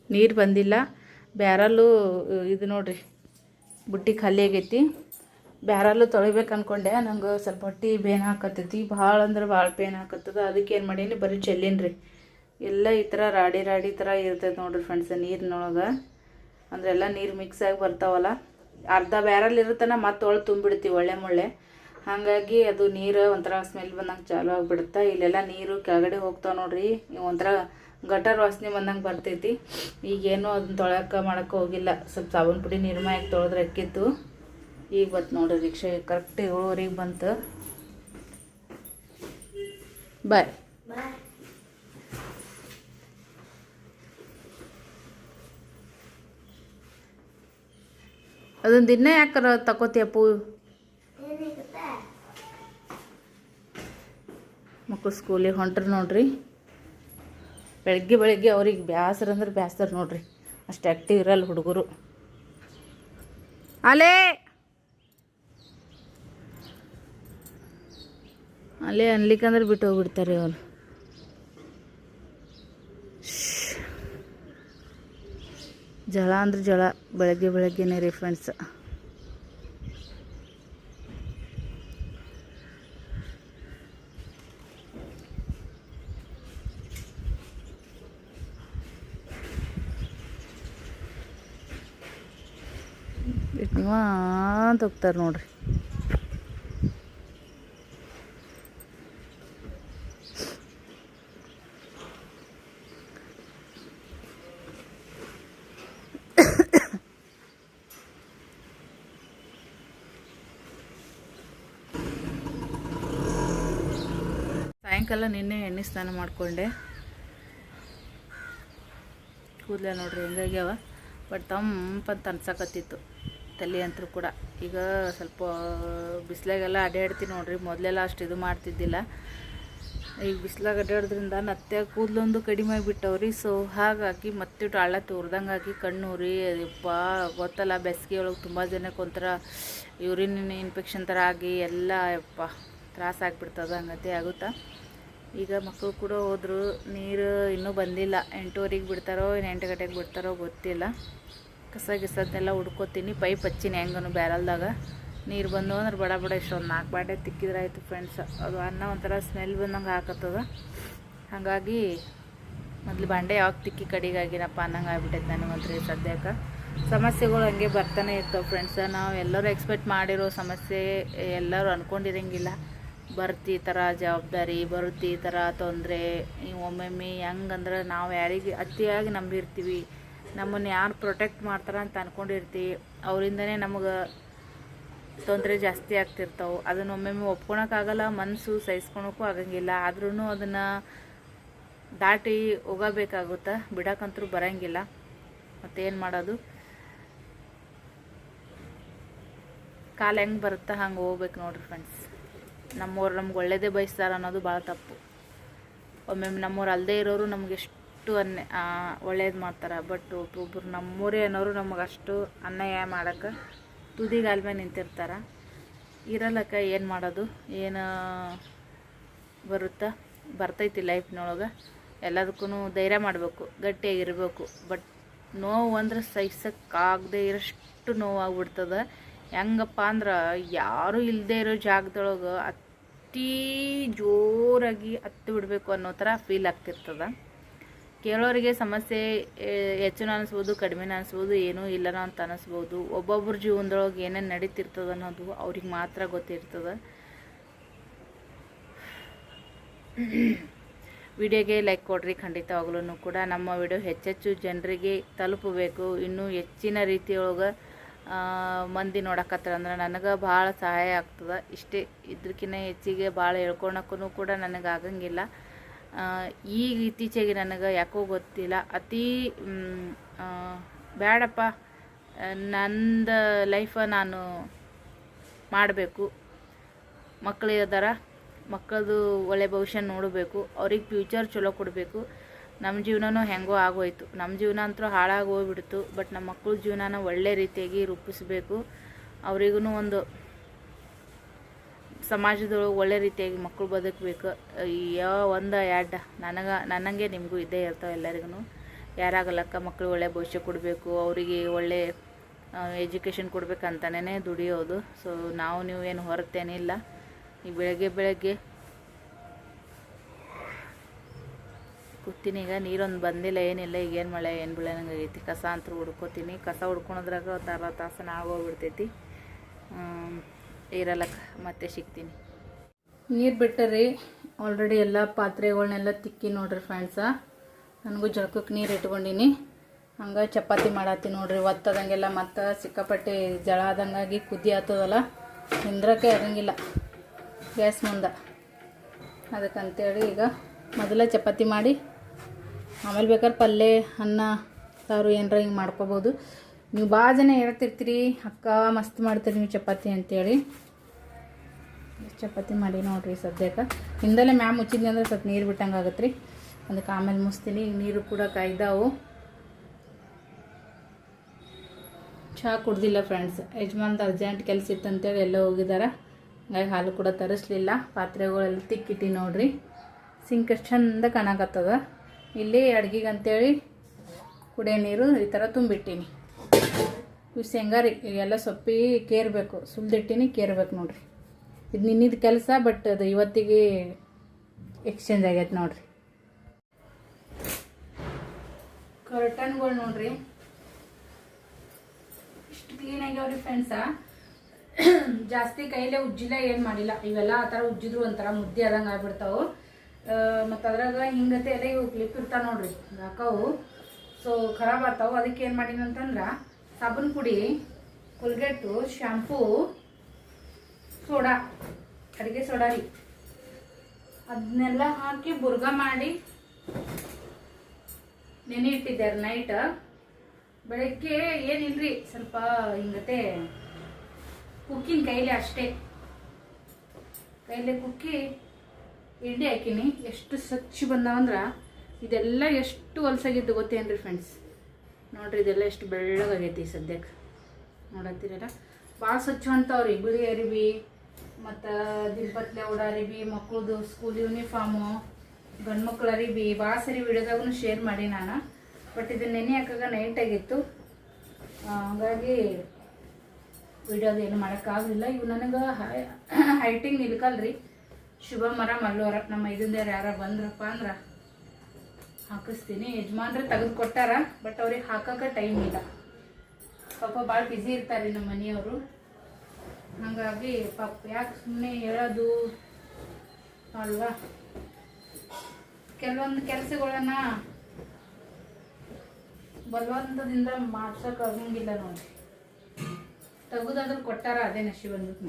ನೀರು ಬಂದಿಲ್ಲ. ಬ್ಯಾರಲ್ಲು ಇದು ನೋಡ್ರಿ ಬುಟ್ಟಿ ಖಾಲಿ ಆಗೈತಿ. ಬ್ಯಾರಲ್ಲು ತೊಳಿಬೇಕು ಅಂದ್ಕೊಂಡೆ. ನಂಗೆ ಸ್ವಲ್ಪ ಹೊಟ್ಟೆ ಬೇನ್ ಹಾಕತ್ತೈತಿ, ಭಾಳ ಅಂದ್ರೆ ಭಾಳ ಪೇನ್ ಹಾಕತ್ತದ. ಅದಕ್ಕೆ ಏನು ಮಾಡೀನಿ, ಬರೀ ಚೆಲ್ಲಿನ್ರಿ. ಎಲ್ಲ ಈ ಥರ ರಾಡಿ ರಾಡಿ ಥರ ಇರ್ತೈತೆ ನೋಡ್ರಿ ಫ್ರೆಂಡ್ಸ್ ನೀರಿನೊಳಗೆ. ಅಂದ್ರೆ ಎಲ್ಲ ನೀರು ಮಿಕ್ಸ್ ಆಗಿ ಬರ್ತಾವಲ್ಲ. ಅರ್ಧ ಬ್ಯಾರಲ್ ಇರುತ್ತಾನ ಮತ್ತೆ ಒಳಗೆ ತುಂಬಿಡ್ತೀವಿ ಒಳ್ಳೆ ಮುಳ್ಳೆ. ಹಾಗಾಗಿ ಅದು ನೀರು ಒಂಥರ ಸ್ಮೆಲ್ ಬಂದಂಗೆ ಚಾಲು ಆಗಿಬಿಡುತ್ತೆ. ಇಲ್ಲೆಲ್ಲ ನೀರು ಕೆಳಗಡೆ ಹೋಗ್ತಾವೆ ನೋಡ್ರಿ, ಒಂಥರ ಗಟರ್ ವಾಸನೆ ಬಂದಂಗೆ ಬರ್ತೈತಿ. ಈಗೇನು ಅದನ್ನ ತೊಳಕ್ಕೆ ಮಾಡೋಕ್ಕೆ ಹೋಗಿಲ್ಲ. ಸ್ವಲ್ಪ ಸಾಬೂನು ಪುಡಿ ನಿರ್ಮಾಯಕ್ಕೆ ತೊಳೆದ್ರೆ ಅಕ್ಕಿತ್ತು. ಈಗ ಬತ್ತು ನೋಡ್ರಿ ರಿಕ್ಷಾ ಕರೆಕ್ಟ್ 7:15 ಬಂತು. ಬಾಯ್. ಅದೊಂದು ದಿನ ಯಾಕಾರ ತಗೋತೀಯಪ್ಪು? ಮಕ್ಕಳು ಸ್ಕೂಲಿಗೆ ಹೊಂಟ್ರಿ ನೋಡ್ರಿ. ಬೆಳಗ್ಗೆ ಅವ್ರಿಗೆ ಬ್ಯಾಸರ ಅಂದ್ರೆ ಬ್ಯಾಸರ ನೋಡ್ರಿ, ಅಷ್ಟು ಆ್ಯಕ್ಟಿವ್ ಇರಲ್ಲ ಹುಡುಗರು. ಅಲ್ಲೇ ಅನ್ಲಿಕ್ಕಂದ್ರೆ ಬಿಟ್ಟು ಹೋಗ್ಬಿಡ್ತಾರೆ ಅವರು. ಜಳ ಅಂದ್ರೆ ಜಳ ಬೆಳಗ್ಗೆನೇ ರೀ ಫ್ರೆಂಡ್ಸ್. ಅಂತ ಹೋಗ್ತಾರೆ ನೋಡ್ರಿ. ಸಾಯಂಕಾಲ ನಿನ್ನೆ ಎಣ್ಣೆ ಸ್ನಾನ ಮಾಡಿಕೊಂಡೆ. ಕೂದಲ ನೋಡ್ರಿ ಹೆಂಗಾಗ್ಯಾವ. ಬಟ್ ತಂಪಂತ ಅನ್ಸಕತ್ತಿತ್ತು ತಲೆ ಅಂತೂ ಕೂಡ. ಈಗ ಸ್ವಲ್ಪ ಬಿಸಿಲಾಗೆಲ್ಲ ಅಡ್ಡಾಡ್ತೀನಿ ನೋಡ್ರಿ. ಮೊದಲೆಲ್ಲ ಅಷ್ಟು ಇದು ಮಾಡ್ತಿದ್ದಿಲ್ಲ. ಈಗ ಬಿಸಿಲಾಗ ಅಡ್ಡಾಡೋದ್ರಿಂದ ಮತ್ತೆ ಕೂದಲೊಂದು ಕಡಿಮೆ ಆಗಿಬಿಟ್ಟವ್ರಿ. ಸೊ ಹಾಗಾಗಿ ಮತ್ತೆ ಟಾಳ ತೋರ್ದಂಗಾಗಿ ಕಣ್ಣೂರಿ ಯಪ್ಪ ಗೊತ್ತಲ್ಲ, ಬೇಸಿಗೆ ಒಳಗೆ ತುಂಬ ಜನಕ್ಕೆ ಒಂಥರ ಯೂರಿನ್ ಇನ್ಫೆಕ್ಷನ್ ಥರ ಆಗಿ ಎಲ್ಲ ಯಪ್ಪ ತ್ರಾಸ ಆಗಿಬಿಡ್ತದೆ, ಹಂಗತೆ ಆಗುತ್ತಾ. ಈಗ ಮಕ್ಕಳು ಕೂಡ ಹೋದರು, ನೀರು ಇನ್ನೂ ಬಂದಿಲ್ಲ. 8:15 ಬಿಡ್ತಾರೋ 8 ಗಂಟೆಗೆ ಬಿಡ್ತಾರೋ ಗೊತ್ತಿಲ್ಲ. ಕಸ ಗಿಸದನ್ನೆಲ್ಲ ಹುಡ್ಕೋತೀನಿ. ಪೈಪ್ ಹಚ್ಚಿನಿ ಹೆಂಗನು ಬ್ಯಾರಲ್ದಾಗ. ನೀರು ಬಂದು ಅಂದ್ರೆ ಬಡ ಬಡ ಇಷ್ಟೊಂದು 4 ಬಾಂಡೆ ತಿಕ್ಕಿದ್ರೆ ಆಯಿತು ಫ್ರೆಂಡ್ಸ್. ಅದು ಅನ್ನ ಒಂಥರ ಸ್ಮೆಲ್ ಬಂದಂಗೆ ಹಾಕತ್ತದ. ಹಾಗಾಗಿ ಮೊದಲು ಬಾಂಡೆ ಯಾವಾಗ ತಿಕ್ಕಿ ಕಡಿಗಾಗಿನಪ್ಪ ಅನ್ನಂಗೆ ಆಗ್ಬಿಟ್ಟೈತೆ ನನಗಂತ್ರಿ. ಸದ್ಯಕ್ಕೆ ಸಮಸ್ಯೆಗಳು ಹಂಗೆ ಬರ್ತಾನೆ ಇರ್ತವೆ ಫ್ರೆಂಡ್ಸ್. ನಾವು ಎಲ್ಲರೂ ಎಕ್ಸ್ಪೆಕ್ಟ್ ಮಾಡಿರೋ ಸಮಸ್ಯೆ ಎಲ್ಲರೂ ಅಂದ್ಕೊಂಡಿರಂಗಿಲ್ಲ. ಬರುತ್ತೆ ಈ ಥರ ಜವಾಬ್ದಾರಿ, ಬರುತ್ತೆ ಈ ಥರ ತೊಂದರೆ. ಒಮ್ಮೊಮ್ಮೆ ಹೆಂಗಂದ್ರೆ ನಾವು ಯಾರಿಗೆ ಅತಿಯಾಗಿ ನಂಬಿರ್ತೀವಿ, ನಮ್ಮನ್ನು ಯಾರು ಪ್ರೊಟೆಕ್ಟ್ ಮಾಡ್ತಾರೆ ಅಂತ ಅಂದ್ಕೊಂಡಿರ್ತೀವಿ, ಅವರಿಂದನೇ ನಮಗೆ ತೊಂದರೆ ಜಾಸ್ತಿ ಆಗ್ತಿರ್ತಾವೆ. ಅದನ್ನು ಒಮ್ಮೊಮ್ಮೆ ಒಪ್ಕೊಳಕ್ಕಾಗಲ್ಲ, ಮನಸ್ಸು ಸಹಿಸ್ಕೊಳಕ್ಕೂ ಆಗಂಗಿಲ್ಲ. ಆದ್ರೂ ಅದನ್ನು ದಾಟಿ ಹೋಗಬೇಕಾಗುತ್ತಾ, ಬಿಡೋಕ್ಕಂತೂ ಬರೋಂಗಿಲ್ಲ. ಮತ್ತೇನು ಮಾಡೋದು, ಕಾಲ ಹೆಂಗೆ ಬರುತ್ತಾ ಹಂಗೆ ಹೋಗ್ಬೇಕು ನೋಡ್ರಿ ಫ್ರೆಂಡ್ಸ್. ನಮ್ಮವ್ರು ನಮ್ಗೆ ಒಳ್ಳೇದೇ ಬಯಸ್ತಾರೆ ಅನ್ನೋದು ಭಾಳ ತಪ್ಪು. ಒಮ್ಮೊಮ್ಮೆ ನಮ್ಮವ್ರು ಅಲ್ಲದೇ ಇರೋರು ನಮ್ಗೆ ಎಷ್ಟು ಒಳ್ಳೇದು ಮಾಡ್ತಾರೆ. ಬಟ್ ಒಬ್ಬೊಬ್ರು ನಮ್ಮೂರೇ ಅನ್ನೋರು ನಮಗೆ ಅಷ್ಟು ಅನ್ಯಾಯ ಮಾಡೋಕ್ಕೆ ತುದಿಗಾಲ ಮೇಲೆ ನಿಂತಿರ್ತಾರೆ. ಇರಲಕ್ಕ ಏನು ಮಾಡೋದು, ಏನು ಬರ್ತೈತಿ ಲೈಫ್ನೊಳಗೆ. ಎಲ್ಲದಕ್ಕೂ ಧೈರ್ಯ ಮಾಡಬೇಕು, ಗಟ್ಟಿಯಾಗಿರ್ಬೇಕು. ಬಟ್ ನೋವು ಅಂದ್ರೆ ಸಹಿಸೋಕ್ಕಾಗದೇ ಇರೋಷ್ಟು ನೋವಾಗ್ಬಿಡ್ತದೆ. ಹೆಂಗಪ್ಪ ಅಂದ್ರೆ ಯಾರೂ ಇಲ್ಲದೆ ಇರೋ ಜಾಗದೊಳಗೆ ಅತೀ ಜೋರಾಗಿ ಹತ್ತು ಬಿಡಬೇಕು ಅನ್ನೋ ಥರ ಫೀಲ್ ಆಗ್ತಿರ್ತದೆ. ಕೇಳೋರಿಗೆ ಸಮಸ್ಯೆ ಹೆಚ್ಚಿನ ಅನಿಸ್ಬೋದು, ಕಡಿಮೆನ ಅನಿಸ್ಬೋದು, ಏನೂ ಇಲ್ಲನ ಅಂತ ಅನ್ನಿಸ್ಬೋದು. ಒಬ್ಬೊಬ್ಬರ ಜೀವನದೊಳಗೆ ಏನೇನು ನಡೀತಿರ್ತದೆ ಅನ್ನೋದು ಅವ್ರಿಗೆ ಮಾತ್ರ ಗೊತ್ತಿರ್ತದೆ. ವಿಡಿಯೋಗೆ ಲೈಕ್ ಕೊಡ್ರಿ ಖಂಡಿತವಾಗ್ಲೂ ಕೂಡ. ನಮ್ಮ ವಿಡಿಯೋ ಹೆಚ್ಚೆಚ್ಚು ಜನರಿಗೆ ತಲುಪಬೇಕು. ಇನ್ನೂ ಹೆಚ್ಚಿನ ರೀತಿಯೊಳಗೆ ಮಂದಿ ನೋಡಕತ್ತಾರ ಅಂದ್ರೆ ನನಗೆ ಭಾಳ ಸಹಾಯ ಆಗ್ತದೆ. ಇಷ್ಟೇ, ಇದಕ್ಕಿಂತ ಹೆಚ್ಚಿಗೆ ಭಾಳ ಹೇಳ್ಕೊಳಕ್ಕೂ ಕೂಡ ನನಗೆ ಆಗಂಗಿಲ್ಲ. ಈಗ ಇತ್ತೀಚೆಗೆ ನನಗೆ ಯಾಕೋ ಗೊತ್ತಿಲ್ಲ, ಅತೀ ಬೇಡಪ್ಪ, ನಂದು ಲೈಫ ನಾನು ಮಾಡಬೇಕು. ಮಕ್ಕಳು ಇದಾರ, ಮಕ್ಕಳದು ಒಳ್ಳೆ ಭವಿಷ್ಯ ನೋಡಬೇಕು, ಅವ್ರಿಗೆ ಫ್ಯೂಚರ್ ಚಲೋ ಕೊಡಬೇಕು. ನಮ್ಮ ಜೀವನನೂ ಹೆಂಗೋ ಆಗೋಯ್ತು, ನಮ್ಮ ಜೀವನ ಅಂತೂ ಹಾಳಾಗಿ ಹೋಗ್ಬಿಡ್ತು. ಬಟ್ ನಮ್ಮ ಮಕ್ಕಳ ಜೀವನನ ಒಳ್ಳೆ ರೀತಿಯಾಗಿ ರೂಪಿಸಬೇಕು. ಅವರಿಗೂ ಒಂದು ಸಮಾಜದೊಳಗೆ ಒಳ್ಳೆ ರೀತಿಯಾಗಿ ಮಕ್ಕಳು ಬದುಕಬೇಕು. ಒಂದು ಎರಡು ನನಗೆ ನಿಮಗೂ ಇದ್ದೇ ಇರ್ತಾವೆ ಎಲ್ಲರಿಗೂ. ಯಾರಾಗಲಕ್ಕ ಮಕ್ಕಳು ಒಳ್ಳೆ ಭವಿಷ್ಯ ಕೊಡಬೇಕು, ಅವರಿಗೆ ಒಳ್ಳೆ ಎಜುಕೇಷನ್ ಕೊಡ್ಬೇಕಂತನೇ ದುಡಿಯೋದು. ಸೊ ನೀವು ಏನು ಹೊರತೇನಿಲ್ಲ. ಈ ಬೆಳಗ್ಗೆ ಕೂತೀನಿ. ಈಗ ನೀರೊಂದು ಬಂದಿಲ್ಲ, ಏನಿಲ್ಲ. ಈಗೇನು ಮಳೆ ಏನು ಬೆಳೆ ನಂಗೆ ಆಗೈತಿ. ಕಸ ಅಂತೂ ಹುಡ್ಕೋತೀನಿ. ಕಸ ಹುಡ್ಕೊಳೋದ್ರಾಗ ಒಂದು 40 ತಾಸು ಆಗೋಗ್ಬಿಡ್ತೈತಿ. ಇರಲಕ್ಕ ಮತ್ತೆ ಸಿಗ್ತೀನಿ. ನೀರು ಬಿಟ್ಟರಿ ಆಲ್ರೆಡಿ ಎಲ್ಲ ಪಾತ್ರೆಗಳನ್ನೆಲ್ಲ ತಿಕ್ಕಿ ನೋಡ್ರಿ ಫ್ರೆಂಡ್ಸ. ನನಗೂ ಜಳಕಕ್ಕೆ ನೀರು ಇಟ್ಕೊಂಡಿನಿ. ಹಂಗೆ ಚಪಾತಿ ಮಾಡತ್ತೀನಿ ನೋಡ್ರಿ. ಒತ್ತದಂಗೆಲ್ಲ ಮತ್ತು ಸಿಕ್ಕಾಪಟ್ಟೆ ಜಳ ಆದಂಗಾಗಿ ಕುದಿ ಆಗ್ತದಲ್ಲ, ನಿಂದ್ರಕ್ಕೆ ಆಗಂಗಿಲ್ಲ ಗ್ಯಾಸ್ ಮುಂದೆ. ಅದಕ್ಕಂತೇಳಿ ಈಗ ಮೊದಲೇ ಚಪಾತಿ ಮಾಡಿ ಆಮೇಲೆ ಬೇಕಾದ್ರೆ ಪಲ್ಯ, ಅನ್ನ, ಸಾರು ಏನಾರ ಹಿಂಗೆ ಮಾಡ್ಕೋಬೋದು. ನೀವು ಭಾಳ ಜನ ಹೇಳ್ತಿರ್ತೀರಿ, ಅಕ್ಕ ಮಸ್ತ್ ಮಾಡ್ತೀರಿ ನೀವು ಚಪಾತಿ ಅಂತೇಳಿ. ಚಪಾತಿ ಮಾಡಿ ನೋಡ್ರಿ. ಸದ್ಯಕ್ಕೆ ಹಿಂದಲೇ ಮ್ಯಾಮ್ ಮುಚ್ಚಿದ್ನಿ ಅಂದ್ರೆ ಸ್ವಲ್ಪ ನೀರು ಬಿಟ್ಟಂಗೆ ಆಗತ್ತೆ ರೀ. ಅದಕ್ಕೆ ಆಮೇಲೆ ಮುಚ್ತೀನಿ. ಈಗ ನೀರು ಕೂಡ ಕಾಯ್ದಾವು. ಚಹಾ ಕುಡ್ದಿಲ್ಲ ಫ್ರೆಂಡ್ಸ್. ಯಜಮಾನ್ದು ಅರ್ಜೆಂಟ್ ಕೆಲಸ ಇತ್ತಂತೇಳಿ ಎಲ್ಲ ಹೋಗಿದ್ದಾರೆ. ಹಂಗಾಗಿ ಹಾಲು ಕೂಡ ತರಿಸ್ಲಿಲ್ಲ. ಪಾತ್ರೆಗಳೆಲ್ಲ ತಿಕ್ಕಿಟ್ಟಿ ನೋಡ್ರಿ. ಸಿಂಕ್ ಎಷ್ಟು ಚಂದ ಕಾಣಕತ್ತದ. ಇಲ್ಲಿ ಅಡ್ಗೆಗೆ ಅಂತೇಳಿ ಕುಡಿಯೋ ನೀರು ಈ ಥರ ತುಂಬಿಟ್ಟೀನಿ. ಇವು ಶೇಂಗಾ ರೀ, ಇವೆಲ್ಲ ಸೊಪ್ಪಿ ಕೇರಬೇಕು, ಸುಲ್ದಿಟ್ಟಿನಿ, ಕೇರ್ಬೇಕು ನೋಡ್ರಿ. ಇದು ನಿನ್ನಿದ ಕೆಲಸ, ಬಟ್ ಅದು ಇವತ್ತಿಗೆ ಎಕ್ಸ್ಚೇಂಜ್ ಆಗೈತೆ ನೋಡ್ರಿ. ಕರ್ಟನ್ಗಳು ನೋಡ್ರಿ ಇಷ್ಟು ಕ್ಲೀನ್ ಆಗ್ಯಾವ್ರಿ ಫ್ರೆಂಡ್ಸ. ಜಾಸ್ತಿ ಕೈಲೇ ಉಜ್ಜಿಲ್ಲ, ಏನು ಮಾಡಿಲ್ಲ. ಇವೆಲ್ಲ ಆ ಥರ ಉಜ್ಜಿದ್ರು ಒಂಥರ ಮುದ್ದೆ ಆದಂಗೆ ಆಗ್ಬಿಡ್ತಾವೆ. ಮತ್ತು ಅದ್ರಾಗ ಹಿಂಗತೆ ಎಲ್ಲ ಇವು ಕ್ಲಿಪ್ ಇರ್ತಾವೆ ನೋಡ್ರಿ, ಹಾಕವು. ಸೊ ಖರಾಬ್ ಆಗ್ತಾವೆ. ಅದಕ್ಕೆ ಏನು ಮಾಡೀನಿ ಅಂತಂದ್ರೆ ಸಾಬೂನು ಪುಡಿ, ಕೋಲ್ಗೇಟು, ಶ್ಯಾಂಪೂ, ಸೋಡಾ, ಅಡುಗೆ ಸೋಡಾ ರೀ, ಅದನ್ನೆಲ್ಲ ಹಾಕಿ ಬುರ್ಗ ಮಾಡಿ ನೆನೆ ಇಟ್ಟಿದ್ದಾರೆ ನೈಟ್. ಬೆಳಗ್ಗೆ ಏನಿಲ್ರಿ, ಸ್ವಲ್ಪ ಹಿಂಗತೆ ಕುಕ್ಕಿನ ಕೈಲೇ ಅಷ್ಟೇ, ಕೈಲೇ ಕುಕ್ಕಿ ಎಣ್ಣೆ ಹಾಕಿನಿ. ಎಷ್ಟು ಸ್ವಚ್ಛ ಬಂದಾವಂದ್ರೆ ಇದೆಲ್ಲ ಎಷ್ಟು ಹೊಲಸಾಗಿದ್ದು ಗೊತ್ತೇನ್ರಿ ಫ್ರೆಂಡ್ಸ್. ನೋಡ್ರಿ ಇದೆಲ್ಲ ಎಷ್ಟು ಬೆಳ್ಳಗಾಗೈತಿ ಸದ್ಯಕ್ಕೆ. ನೋಡತ್ತೀರಲ್ಲ, ಭಾಳ ಸ್ವಚ್ಛ ಅಂತವ್ರಿ. ಬಿಳಿ ಅರಿವಿ ಮತ್ತು ದಿಂಪತ್ಲೆ ಉಡ ಅರಿವಿ, ಮಕ್ಕಳದು ಸ್ಕೂಲ್ ಯೂನಿಫಾರ್ಮು, ಗಂಡು ಮಕ್ಳ ಅರಿವಿ ಭಾಳ ಸರಿ ವಿಡಿಯೋದಾಗೂ ಶೇರ್ ಮಾಡಿ ನಾನು. ಬಟ್ ಇದನ್ನ ನೆನೆ ಹಾಕಾಗ ನೈಟಾಗಿತ್ತು, ಹಾಗಾಗಿ ವಿಡಿಯೋದು ಏನು ಮಾಡೋಕ್ಕಾಗಲಿಲ್ಲ. ಇವು ನನಗೆ ಹೈಟಿಂಗ್ ನಿಲ್ಕಲ್ರಿ. ಶುಭ ಮರ ಮಲ್ಲೋರ ನಮ್ಮ ಇದರಿಂದ ಯಾರು ಬಂದ್ರಪ್ಪ ಅಂದ್ರೆ ಹಾಕಿಸ್ತೀನಿ. ಯಜಮಾನ್ರೆ ತೆಗೆದು ಕೊಟ್ಟಾರ, ಬಟ್ ಅವ್ರಿಗೆ ಹಾಕೋಕೆ ಟೈಮ್ ಇಲ್ಲ. ಪಾಪ ಭಾಳ ಬ್ಯುಸಿ ಇರ್ತಾರೆ ನಮ್ಮ ಮನೆಯವರು. ಹಾಗಾಗಿ ಪಾಪ ಯಾಕೆ ಸುಮ್ಮನೆ ಹೇಳೋದು ಅಲ್ವಾ. ಕೆಲವೊಂದು ಕೆಲಸಗಳನ್ನ ಬಲವಂತದಿಂದ ಮಾಡ್ಸೋಕೆ ಆಗಂಗಿಲ್ಲ ನೋಡಿ. ತೆಗೆದಾದ್ರೂ ಕೊಟ್ಟಾರ, ಅದೇ ನಶೀಬ್ ಬಂದ್ಬಿಟ್ಟು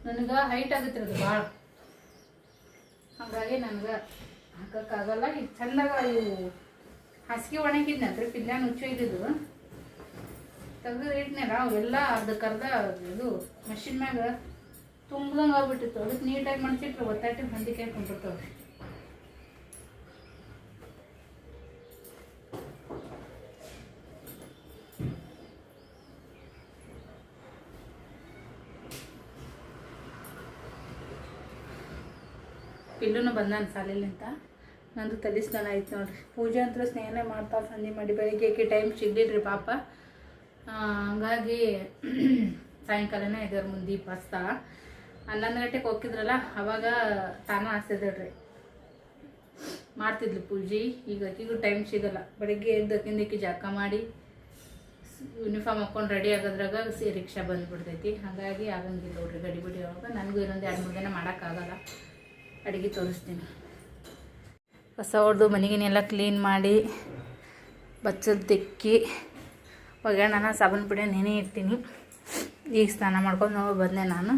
ನನಗೆ ಹೈಟ್ ಆಗುತ್ತೆ ಅದು ಭಾಳ. ಹಾಗಾಗಿ ನನಗೆ ಹಾಕೋಕ್ಕಾಗಲ್ಲ. ಈಗ ಚೆಂದಾಗ ಇವು ಹಾಸಿಗೆ ಒಣಗಿದ್ನಂತ್ರಿ, ಪಿಲ್ಲಾನ ಹುಚ್ಚು ಇದ್ದಿದ್ದು ತೆಗೆದು ಇಟ್ನೇರ ಅವೆಲ್ಲ ಅದಕ್ಕರ್ಧ ಇದು ಮಷಿನ್ ಮ್ಯಾಗ ತುಂಬ್ದಂಗೆ ಆಗ್ಬಿಟ್ಟಿತ್ತು. ಅದಕ್ಕೆ ನೀಟಾಗಿ ಮಡ್ಸಿಟ್ರೆ ಒತ್ತಾಟಿ ಹೊಂದಿಕೆ ಹಾಕೊಂಡ್ಬಿಡ್ತಾವ್ರಿ. ಪಿಲ್ಲೂ ಬಂದಾನ ಸಾಲಿಲಿಂತ. ನಂದು ತಲೆ ಸ್ನಾನ ಆಯ್ತು ನೋಡ್ರಿ. ಪೂಜೆ ಅಂತ ಸ್ನೇಹನೇ ಮಾಡ್ತಾ ಸಂಜೆ ಮಾಡಿ ಬೆಳಿಗ್ಗೆ ಟೈಮ್ ಸಿಗ್ಲಿಲ್ರಿ ಪಾಪ. ಹಂಗಾಗಿ ಸಾಯಂಕಾಲನೇ ಇದರ ಮುಂದೆ ದೀಪ ಹಚ್ತಾ 11 ಗಂಟೆಗೆ ಹೋಗಿದ್ರಲ್ಲ, ಅವಾಗ ತಾನ ಹಚ್ತಿದ್ರಿ ಮಾಡ್ತಿದ್ಲು ಪೂಜೆ. ಈಗ ಆಕಿಗೂ ಟೈಮ್ ಸಿಗಲ್ಲ. ಬೆಳಿಗ್ಗೆ ಎದ್ದಕ್ಕಿಂದಕ್ಕೆ ಜಳಕ ಮಾಡಿ ಯೂನಿಫಾರ್ಮ್ ಹಾಕ್ಕೊಂಡು ರೆಡಿ ಆಗೋದ್ರಾಗ ರಿಕ್ಷಾ ಬಂದುಬಿಡ್ತೈತಿ. ಹಾಗಾಗಿ ಆಗಂಗಿಲ್ಲ ನೋಡ್ರಿ ಗಡಿಬಿಡಿ ಒಳಗೆ. ನನಗೂ ಇನ್ನೊಂದು 2-3 ದಿನ ಮಾಡೋಕ್ಕಾಗಲ್ಲ. ಅಡುಗೆ ತೋರಿಸ್ತೀನಿ. ಹೊಸ ಹೊಡೆದು ಮನೆಗಿನೆಲ್ಲ ಕ್ಲೀನ್ ಮಾಡಿ ಬಚ್ಚಲು ತಿಕ್ಕಿ ಒಗ್ಗರಣೆನ ಸಾಬೂನು ಪುಡಿ ನೆನೆ ಇಡ್ತೀನಿ. ಈಗ ಸ್ನಾನ ಮಾಡ್ಕೊಂಡು ಬಂದೆ ನಾನು.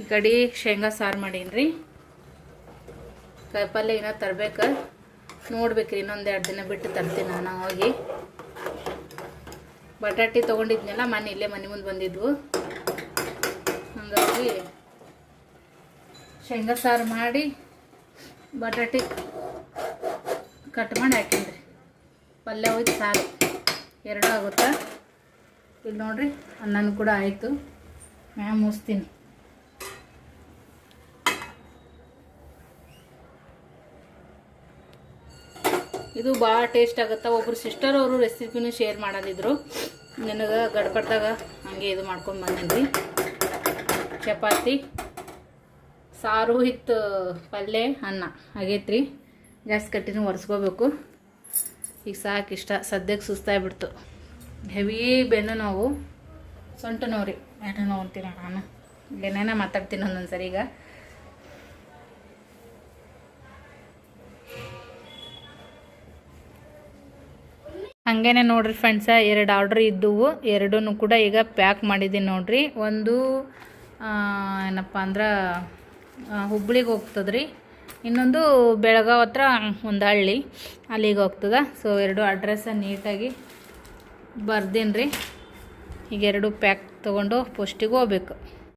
ಈ ಕಡೆ ಶೇಂಗಾ ಸಾರು ಮಾಡೀನಿ ರೀ. ಕಾಯಿಪಲ್ಲೆ ಏನೋ ತರಬೇಕು, ನೋಡ್ಬೇಕ್ರಿ. ಇನ್ನೊಂದು 2 ದಿನ ಬಿಟ್ಟು ತರ್ತೀನಿ ನಾನು ಹೋಗಿ. ಬಟಾಟೆ ತೊಗೊಂಡಿದ್ನಲ್ಲ ಮನೆ ಇಲ್ಲೇ ಮನೆ ಮುಂದೆ ಬಂದಿದ್ವು. ಹಾಗಾಗಿ ಶೇಂಗಾ ಸಾರು ಮಾಡಿ ಬಟಾಟೆ ಕಟ್ ಮಾಡಿ ಹಾಕೀನಿ. ಪಲ್ಯ ಹೋಯ್ತು, ಸಾರು 2 ಆಗುತ್ತಾ. ಇಲ್ಲಿ ನೋಡ್ರಿ ಅನ್ನನೂ ಕೂಡ ಆಯಿತು. ಮ್ಯಾಮ್ ಮುಗಿಸ್ತೀನಿ. ಇದು ಭಾಳ ಟೇಸ್ಟ್ ಆಗುತ್ತೆ. ಒಬ್ಬರು ಸಿಸ್ಟರ್ ಅವರು ರೆಸಿಪಿನೂ ಶೇರ್ ಮಾಡೋದಿದ್ರು. ನನಗೆ ಗಡ್ಬಡ್ದಾಗ ಹಂಗೆ ಇದು ಮಾಡ್ಕೊಂಡು ಬಂದೇನಿ. ಚಪಾತಿ ಸಾರು ಇತ್ತು, ಪಲ್ಯ ಅನ್ನ ಆಗೈತ್ರಿ. ಗ್ಯಾಸ್ ಕಟ್ಟಿನೂ ಒರೆಸ್ಕೋಬೇಕು. ಈಗ ಸಾಕಿಷ್ಟ. ಸದ್ಯಕ್ಕೆ ಸುಸ್ತಾಗ್ಬಿಡ್ತು. ಹೆವಿ ಬೆನ್ನು ನೋವು, ಸೊಂಟು ನೋವು ರೀ. ಬೆನ್ನು ನೋವು ಅಂತೀನಿ ನಾನು. ಏನೇನೋ ಮಾತಾಡ್ತೀನಿ ಒಂದೊಂದು ಸರಿ. ಈಗ ಹಾಗೇನೆ ನೋಡ್ರಿ ಫ್ರೆಂಡ್ಸ, 2 ಆರ್ಡ್ರ್ ಇದ್ದವು. 2 ಕೂಡ ಈಗ ಪ್ಯಾಕ್ ಮಾಡಿದ್ದೀನಿ ನೋಡ್ರಿ. ಒಂದು ಏನಪ್ಪ ಅಂದ್ರೆ ಹುಬ್ಳಿಗೆ ಹೋಗ್ತದ್ರಿ. ಇನ್ನೊಂದು ಬೆಳಗಾವ್ ಹತ್ರ ಒಂದು ಹಳ್ಳಿ, ಅಲ್ಲಿಗೆ ಹೋಗ್ತದ. ಸೊ 2 ಅಡ್ರೆಸ್ಸ ನೀಟಾಗಿ ಬರ್ದೀನಿ ರೀ. ಈಗ 2 ಪ್ಯಾಕ್ ತೊಗೊಂಡು ಪೋಸ್ಟಿಗೆ ಹೋಗ್ಬೇಕು.